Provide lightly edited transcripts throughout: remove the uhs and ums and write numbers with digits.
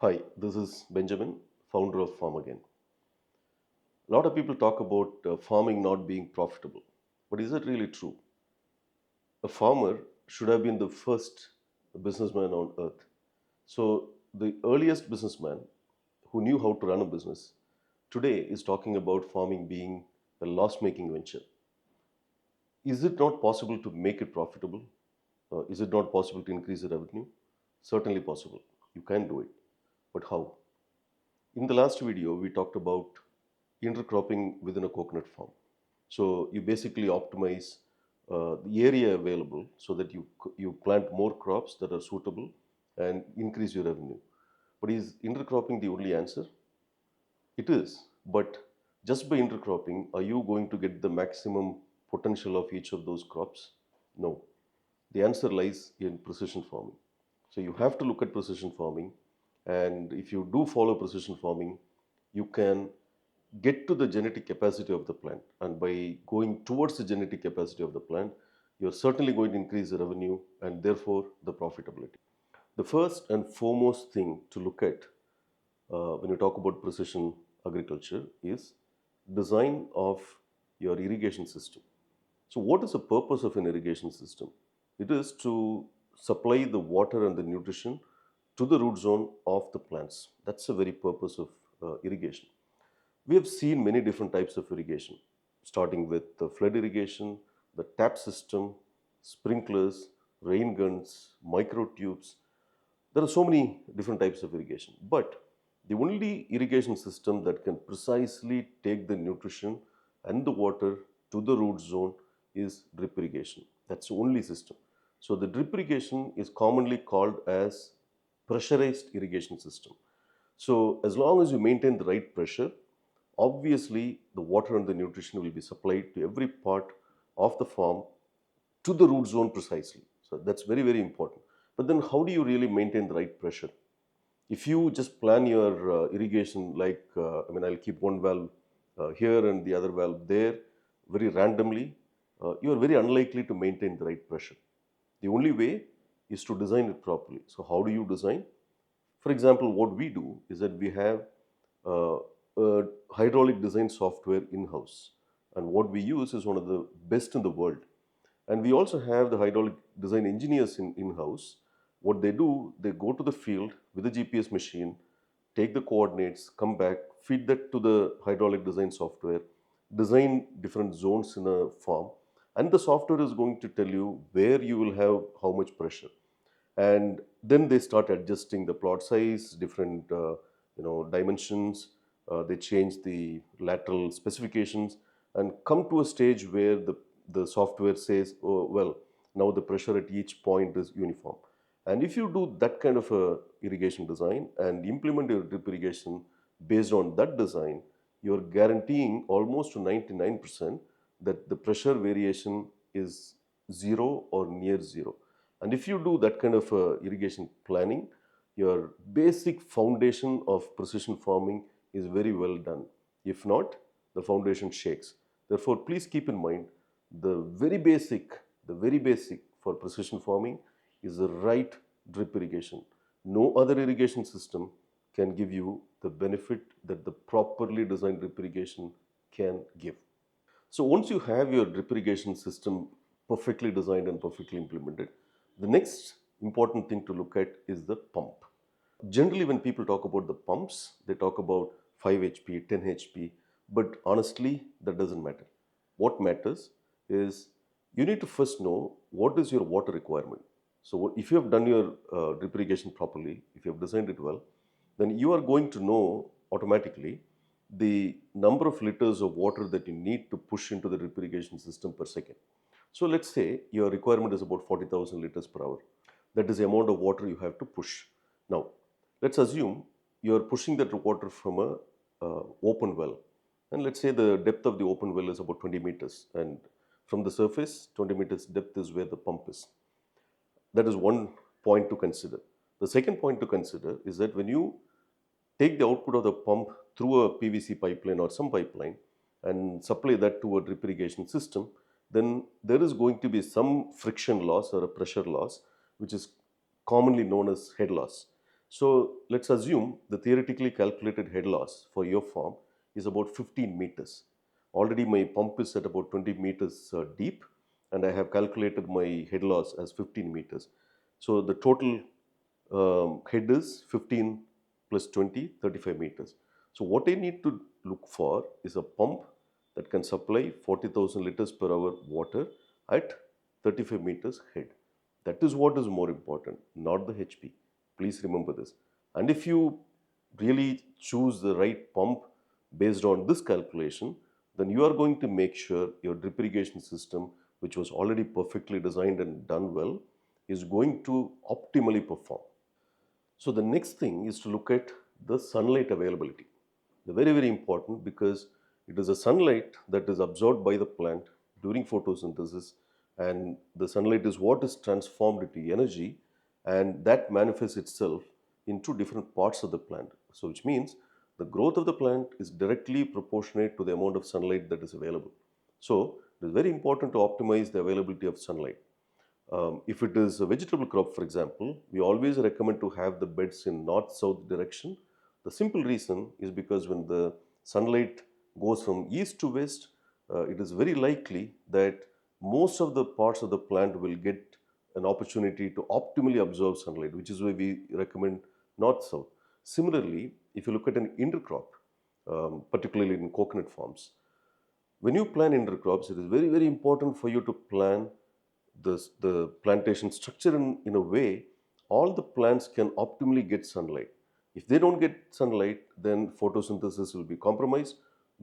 Hi, this is Benjamin, founder of Farmagain. A lot of people talk about farming not being profitable, but is that really true? A farmer should have been the first businessman on earth. So, the earliest businessman who knew how to run a business today is talking about farming being a loss making venture. Is it not possible to make it profitable? Is it not possible to increase the revenue? Certainly possible. You can do it. But how? In the last video, we talked about intercropping within a coconut farm. So you basically optimize the area available so that you plant more crops that are suitable and increase your revenue. But is intercropping the only answer? It is. But just by intercropping, are you going to get the maximum potential of each of those crops? No. The answer lies in precision farming. So you have to look at precision farming, and if you do follow precision farming, you can get to the genetic capacity of the plant. And by going towards the genetic capacity of the plant, you're certainly going to increase the revenue and therefore the profitability. The first and foremost thing to look at when you talk about precision agriculture is design of your irrigation system. So, what is the purpose of an irrigation system? It is to supply the water and the nutrition to the root zone of the plants. That's the very purpose of irrigation. We have seen many different types of irrigation, starting with the flood irrigation, the tap system, sprinklers, rain guns, micro tubes. There are so many different types of irrigation, but the only irrigation system that can precisely take the nutrition and the water to the root zone is drip irrigation. That's the only system. So the drip irrigation is commonly called as pressurized irrigation system. So as long as you maintain the right pressure, obviously the water and the nutrition will be supplied to every part of the farm to the root zone precisely. So that's very, very important. But then how do you really maintain the right pressure? If you just plan your irrigation like, I'll keep one valve here and the other valve there very randomly, you are very unlikely to maintain the right pressure. The only way is to design it properly. So how do you design? For example, what we do is that we have uh, a hydraulic design software in-house. And what we use is one of the best in the world. And we also have the hydraulic design engineers in-house. What they do, they go to the field with a GPS machine, take the coordinates, come back, feed that to the hydraulic design software, design different zones in a farm, and the software is going to tell you where you will have how much pressure. And then they start adjusting the plot size, different dimensions. They change the lateral specifications and come to a stage where the software says, oh well, now the pressure at each point is uniform. And if you do that kind of a irrigation design and implement your drip irrigation based on that design, you're guaranteeing almost to 99% that the pressure variation is zero or near zero. And if you do that kind of irrigation planning, your basic foundation of precision farming is very well done. If not, the foundation shakes. Therefore, please keep in mind the very basic for precision farming is the right drip irrigation. No other irrigation system can give you the benefit that the properly designed drip irrigation can give. So once you have your drip irrigation system perfectly designed and perfectly implemented, the next important thing to look at is the pump. Generally, when people talk about the pumps, they talk about 5 HP, 10 HP, but honestly, that doesn't matter. What matters is you need to first know what is your water requirement. So if you have done your drip irrigation properly, if you have designed it well, then you are going to know automatically the number of liters of water that you need to push into the drip irrigation system per second. So let's say your requirement is about 40,000 liters per hour. That is the amount of water you have to push. Now, let's assume you are pushing that water from a open well. And let's say the depth of the open well is about 20 meters. And from the surface, 20 meters depth is where the pump is. That is one point to consider. The second point to consider is that when you take the output of the pump through a PVC pipeline or some pipeline and supply that to a drip irrigation system, then there is going to be some friction loss or a pressure loss, which is commonly known as head loss. So let's assume the theoretically calculated head loss for your farm is about 15 meters. Already my pump is at about 20 meters deep, and I have calculated my head loss as 15 meters. So the total head is 15 plus 20, 35 meters. So what I need to look for is a pump that can supply 40,000 liters per hour water at 35 meters head. That is what is more important, not the HP. Please remember this. And if you really choose the right pump based on this calculation, then you are going to make sure your drip irrigation system, which was already perfectly designed and done well, is going to optimally perform. So the next thing is to look at the sunlight availability. They're very, very important because it is the sunlight that is absorbed by the plant during photosynthesis, and the sunlight is what is transformed into energy, and that manifests itself into different parts of the plant. So which means the growth of the plant is directly proportionate to the amount of sunlight that is available. So it is very important to optimize the availability of sunlight. If it is a vegetable crop, for example, we always recommend to have the beds in north-south direction. The simple reason is because when the sunlight goes from east to west, it is very likely that most of the parts of the plant will get an opportunity to optimally absorb sunlight, which is why we recommend north-south. Similarly, if you look at an intercrop, particularly in coconut farms, when you plan intercrops, it is very, very important for you to plan the plantation structure in a way all the plants can optimally get sunlight. If they don't get sunlight, then photosynthesis will be compromised.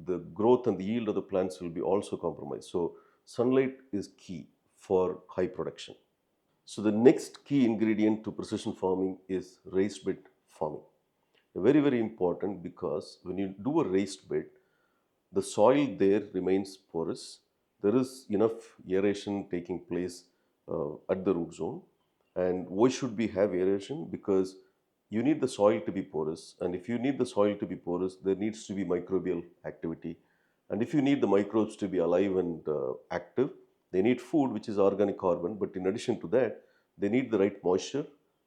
The growth and the yield of the plants will be also compromised. So sunlight is key for high production. So the next key ingredient to precision farming is raised bed farming. Very, very important because when you do a raised bed, the soil there remains porous. There is enough aeration taking place at the root zone. And why should we have aeration? Because you need the soil to be porous. And if you need the soil to be porous, there needs to be microbial activity. And if you need the microbes to be alive and active, they need food, which is organic carbon. But in addition to that, they need the right moisture,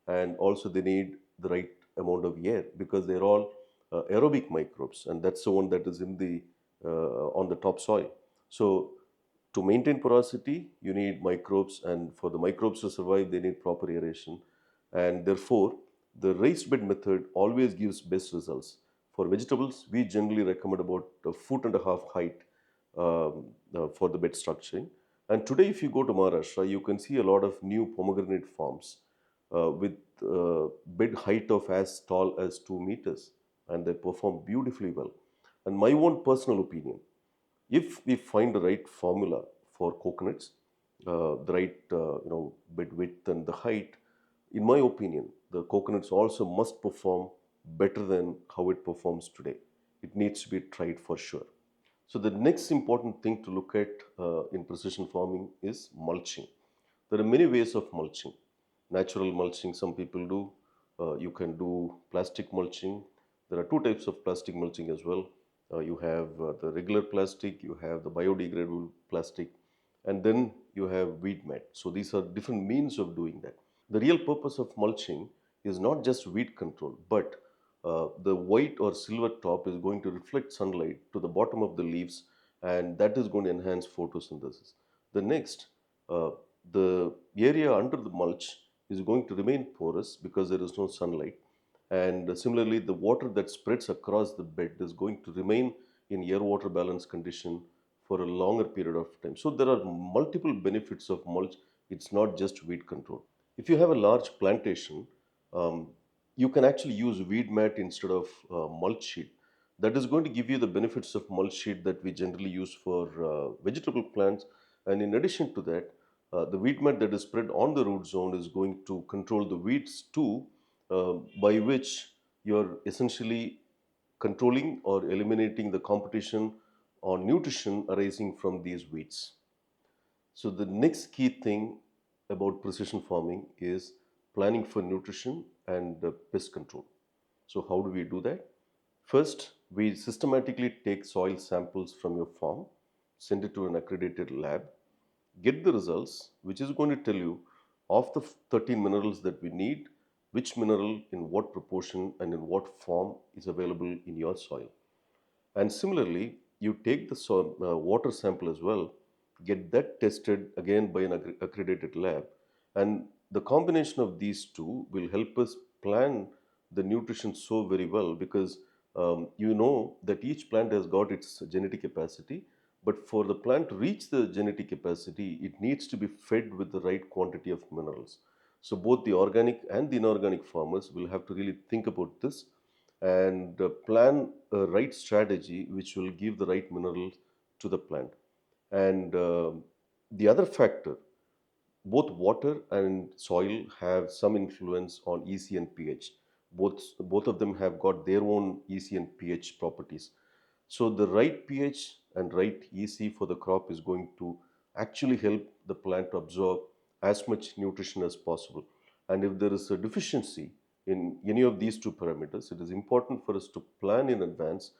and also they need the right amount of air because they're all aerobic microbes, and that's the one that is in the on the topsoil. So to maintain porosity, you need microbes, and for the microbes to survive, they need proper aeration. And therefore, the raised bed method always gives best results. For vegetables, we generally recommend about a foot and a half height for the bed structuring. And today, if you go to Maharashtra, you can see a lot of new pomegranate farms with bed height of as tall as 2 meters, and they perform beautifully well. And my own personal opinion, if we find the right formula for coconuts, the right bed width and the height, in my opinion, the coconuts also must perform better than how it performs today. It needs to be tried for sure. So the next important thing to look at in precision farming is mulching. There are many ways of mulching. Natural mulching, some people do. You can do plastic mulching. There are two types of plastic mulching as well. You have the regular plastic, you have the biodegradable plastic, and then you have weed mat. So these are different means of doing that. The real purpose of mulching is not just weed control, but the white or silver top is going to reflect sunlight to the bottom of the leaves, and that is going to enhance photosynthesis. The next, uh, the area under the mulch is going to remain porous because there is no sunlight. And similarly, the water that spreads across the bed is going to remain in air water balance condition for a longer period of time. So there are multiple benefits of mulch. It's not just weed control. If you have a large plantation, um, you can actually use weed mat instead of mulch sheet. That is going to give you the benefits of mulch sheet that we generally use for vegetable plants. And in addition to that, the weed mat that is spread on the root zone is going to control the weeds too, by which you're essentially controlling or eliminating the competition on nutrition arising from these weeds. So the next key thing about precision farming is planning for nutrition and pest control. So how do we do that? First, we systematically take soil samples from your farm, send it to an accredited lab, get the results, which is going to tell you of the 13 minerals that we need, which mineral in what proportion and in what form is available in your soil. And similarly, you take the water sample as well, get that tested again by an accredited lab, and the combination of these two will help us plan the nutrition so very well because you know that each plant has got its genetic capacity, but for the plant to reach the genetic capacity, it needs to be fed with the right quantity of minerals. So both the organic and the inorganic farmers will have to really think about this and plan a right strategy which will give the right minerals to the plant. And the other factor, both water and soil have some influence on EC and pH. Both of them have got their own EC and pH properties. So the right pH and right EC for the crop is going to actually help the plant to absorb as much nutrition as possible. And if there is a deficiency in any of these two parameters, it is important for us to plan in advance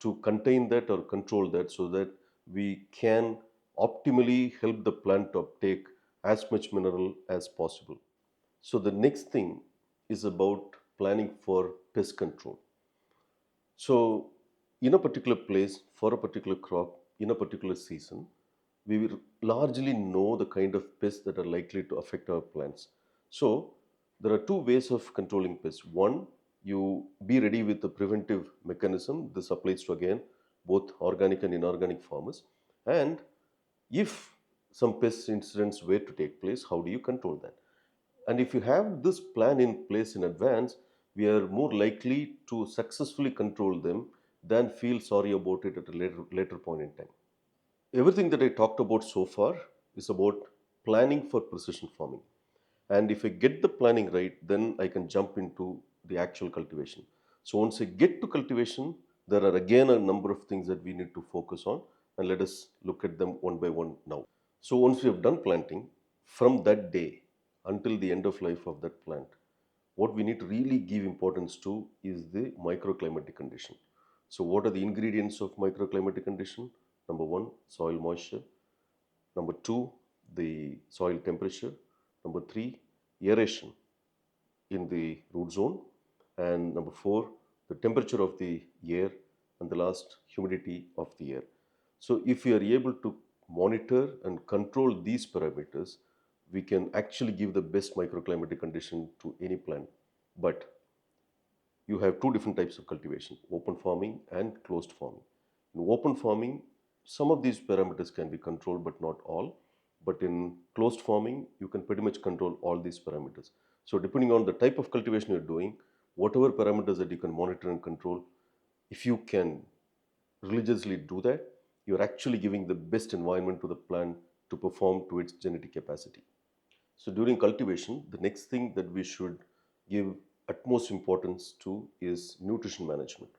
to contain that or control that so that we can optimally help the plant to uptake as much mineral as possible. So the next thing is about planning for pest control. So in a particular place, for a particular crop, in a particular season, we will largely know the kind of pests that are likely to affect our plants. So there are two ways of controlling pests. One, you be ready with the preventive mechanism. This applies to again both organic and inorganic farmers. And if some pest incidents were to take place, how do you control that? And if you have this plan in place in advance, we are more likely to successfully control them than feel sorry about it at a later point in time. Everything that I talked about so far is about planning for precision farming. And if I get the planning right, then I can jump into the actual cultivation. So once I get to cultivation, there are again a number of things that we need to focus on, and let us look at them one by one now. So once we have done planting, from that day until the end of life of that plant, what we need to really give importance to is the microclimatic condition. So what are the ingredients of microclimatic condition? Number one, soil moisture. Number two, the soil temperature. Number three, aeration in the root zone. And number four, the temperature of the air. And the last, humidity of the air. So if we are able to monitor and control these parameters, we can actually give the best microclimatic condition to any plant. But you have two different types of cultivation, open farming and closed farming. In open farming, some of these parameters can be controlled, but not all. But in closed farming, you can pretty much control all these parameters. So depending on the type of cultivation you're doing, whatever parameters that you can monitor and control, if you can religiously do that, you're actually giving the best environment to the plant to perform to its genetic capacity. So during cultivation, the next thing that we should give utmost importance to is nutrition management.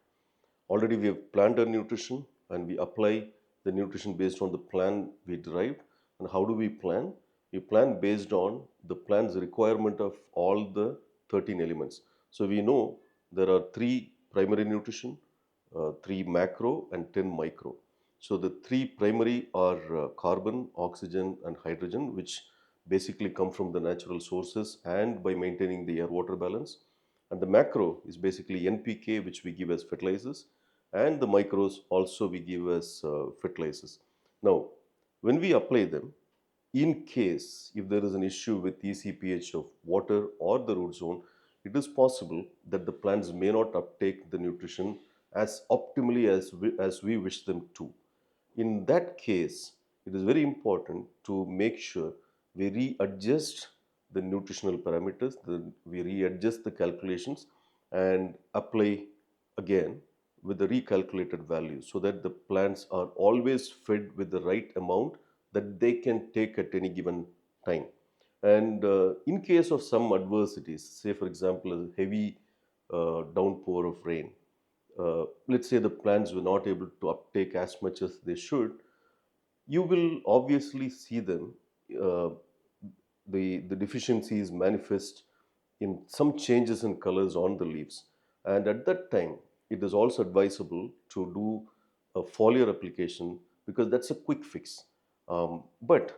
Already we have planned our nutrition and we apply the nutrition based on the plan we derived. And how do we plan? We plan based on the plan's requirement of all the 13 elements. So we know there are three primary nutrition, three macro and 10 micro. So the three primary are carbon, oxygen and hydrogen, which basically come from the natural sources and by maintaining the air water balance. And the macro is basically NPK, which we give as fertilizers, and the micros also we give as fertilizers. Now, when we apply them, in case if there is an issue with ECPH of water or the root zone, it is possible that the plants may not uptake the nutrition as optimally as we wish them to. In that case, it is very important to make sure we readjust the nutritional parameters, we readjust the calculations and apply again with the recalculated values so that the plants are always fed with the right amount that they can take at any given time. And in case of some adversities, say for example a heavy downpour of rain, let's say the plants were not able to uptake as much as they should, you will obviously see them, uh, the deficiencies manifest in some changes in colors on the leaves. And at that time, it is also advisable to do a foliar application because that's a quick fix. But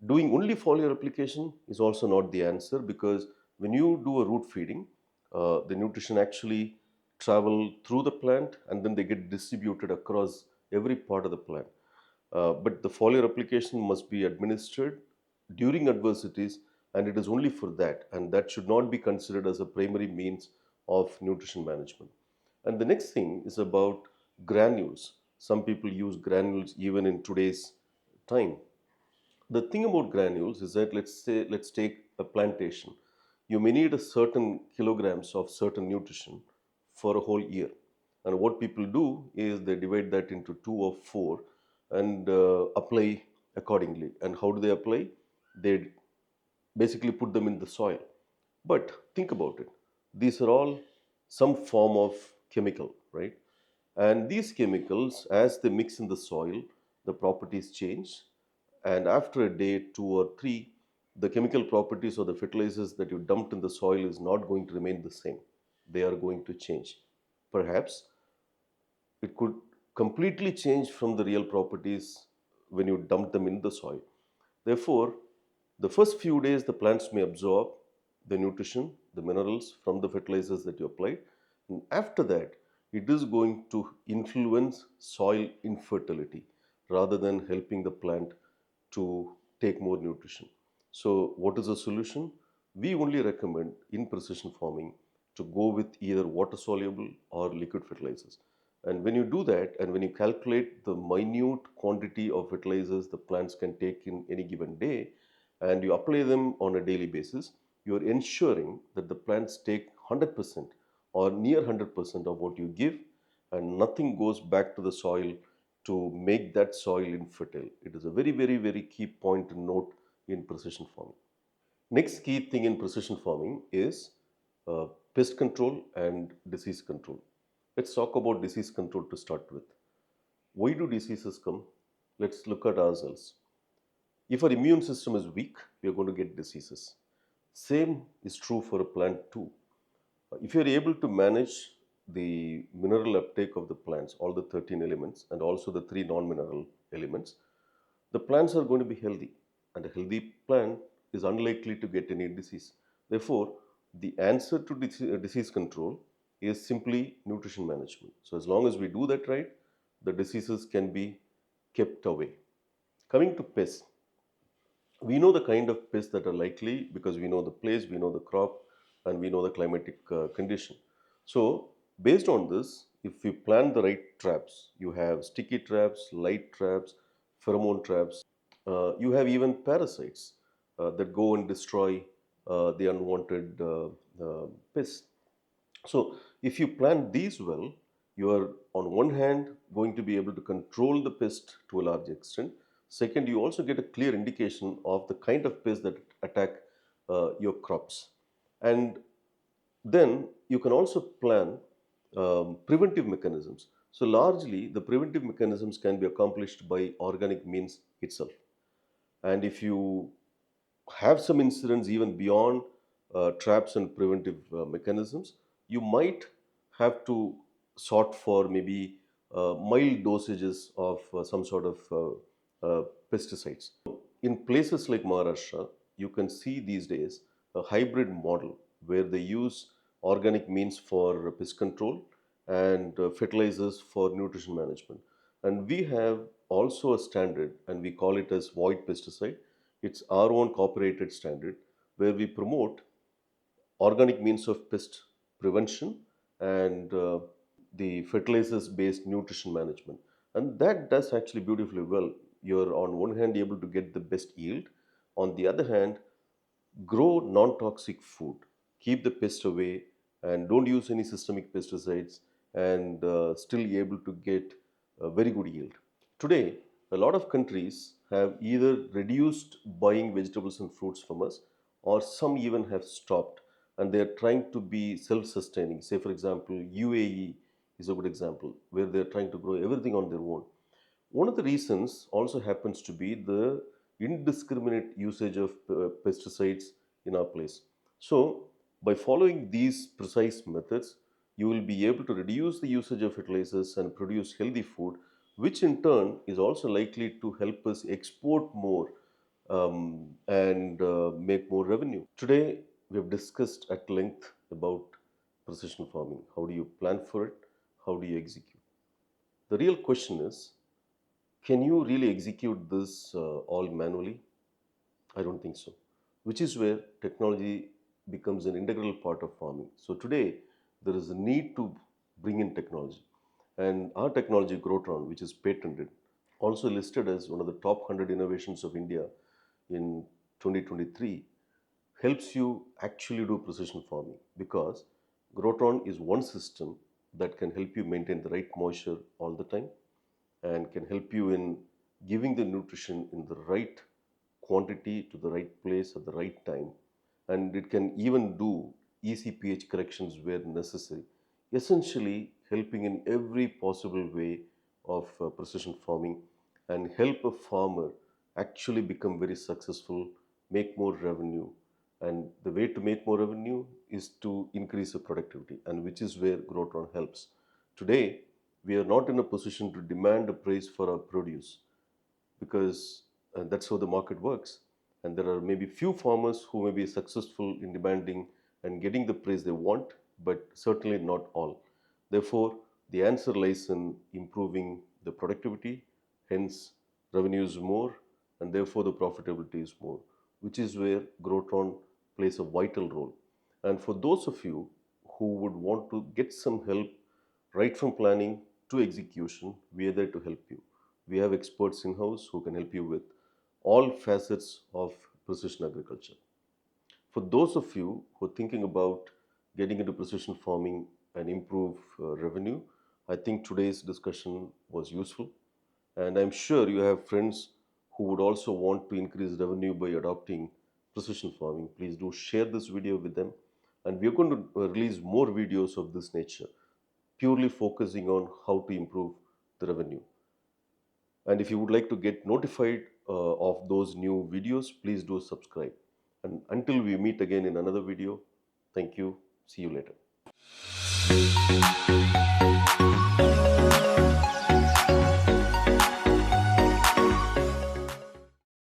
doing only foliar application is also not the answer because When you do a root feeding, the nutrition actually travel through the plant and then they get distributed across every part of the plant. But the foliar application must be administered during adversities, and it is only for that, and that should not be considered as a primary means of nutrition management. And the next thing is about granules. Some people use granules even in today's time. The thing about granules is that let's take a plantation. You may need a certain kilograms of certain nutrition for a whole year, and what people do is they divide that into two or four and apply accordingly. And how do they apply? They basically put them in the soil. But think about it, these are all some form of chemical, right? And these chemicals, as they mix in the soil, the properties change. And after a day, two or three, the chemical properties or the fertilizers that you dumped in the soil is not going to remain the same. They are going to change. Perhaps it could completely change from the real properties when you dump them in the soil. Therefore, the first few days the plants may absorb the nutrition, the minerals from the fertilizers that you applied. And after that, it is going to influence soil infertility rather than helping the plant to take more nutrition. So, what is the solution? We only recommend in precision farming to go with either water soluble or liquid fertilizers. And when you do that, and when you calculate the minute quantity of fertilizers the plants can take in any given day, and you apply them on a daily basis, you are ensuring that the plants take 100% or near 100% of what you give, and nothing goes back to the soil to make that soil infertile. It is a very, very, very key point to note in precision farming. Next key thing in precision farming is pest control and disease control. Let's talk about disease control to start with. Why do diseases come? Let's look at ourselves. If our immune system is weak, we are going to get diseases. Same is true for a plant too. If you are able to manage the mineral uptake of the plants, all the 13 elements, and also the three non-mineral elements, the plants are going to be healthy. And a healthy plant is unlikely to get any disease. Therefore, the answer to disease control is simply nutrition management. So, as long as we do that right, the diseases can be kept away. Coming to pests, we know the kind of pests that are likely because we know the place, we know the crop, and we know the climatic condition. So, based on this, if you plan the right traps, you have sticky traps, light traps, pheromone traps, you have even parasites that go and destroy the unwanted pests. So, if you plan these well, you are on one hand going to be able to control the pest to a large extent. Second, you also get a clear indication of the kind of pests that attack your crops. And then you can also plan preventive mechanisms. So, largely the preventive mechanisms can be accomplished by organic means itself. And if you have some incidents even beyond traps and preventive mechanisms, you might have to sort for maybe mild dosages of some sort of pesticides. In places like Maharashtra, you can see these days a hybrid model where they use organic means for pest control and fertilizers for nutrition management. And we have also a standard, and we call it as void pesticide. It's our own corporated standard where we promote organic means of pest prevention and the fertilizers based nutrition management. And that does actually beautifully well. You're on one hand able to get the best yield, on the other hand, grow non toxic food, keep the pest away, and don't use any systemic pesticides, and still able to get a very good yield. Today, a lot of countries have either reduced buying vegetables and fruits from us, or some even have stopped, and they are trying to be self sustaining. Say, for example, UAE is a good example where they are trying to grow everything on their own. One of the reasons also happens to be the indiscriminate usage of pesticides in our place. So, by following these precise methods, you will be able to reduce the usage of fertilizers and produce healthy food, which in turn is also likely to help us export more and make more revenue. Today, we have discussed at length about precision farming. How do you plan for it? How do you execute? The real question is, can you really execute this all manually? I don't think so. Which is where technology becomes an integral part of farming. So today, there is a need to bring in technology. And our technology, Grotron, which is patented, also listed as one of the top 100 innovations of India in 2023, helps you actually do precision farming because Grotron is one system that can help you maintain the right moisture all the time and can help you in giving the nutrition in the right quantity to the right place at the right time. And it can even do easy pH corrections where necessary, essentially helping in every possible way of precision farming and help a farmer actually become very successful, make more revenue. And the way to make more revenue is to increase the productivity, and which is where Grotron helps. Today, we are not in a position to demand a price for our produce because that's how the market works. And there are maybe few farmers who may be successful in demanding and getting the price they want, but certainly not all. Therefore, the answer lies in improving the productivity, hence revenue is more, and therefore the profitability is more, which is where Grotron plays a vital role. And for those of you who would want to get some help right from planning to execution, we are there to help you. We have experts in house who can help you with all facets of precision agriculture. For those of you who are thinking about getting into precision farming and improve revenue, I think today's discussion was useful. And I'm sure you have friends who would also want to increase revenue by adopting precision farming. Please do share this video with them. And we are going to release more videos of this nature, purely focusing on how to improve the revenue. And if you would like to get notified of those new videos, please do subscribe. And until we meet again in another video, thank you. See you later.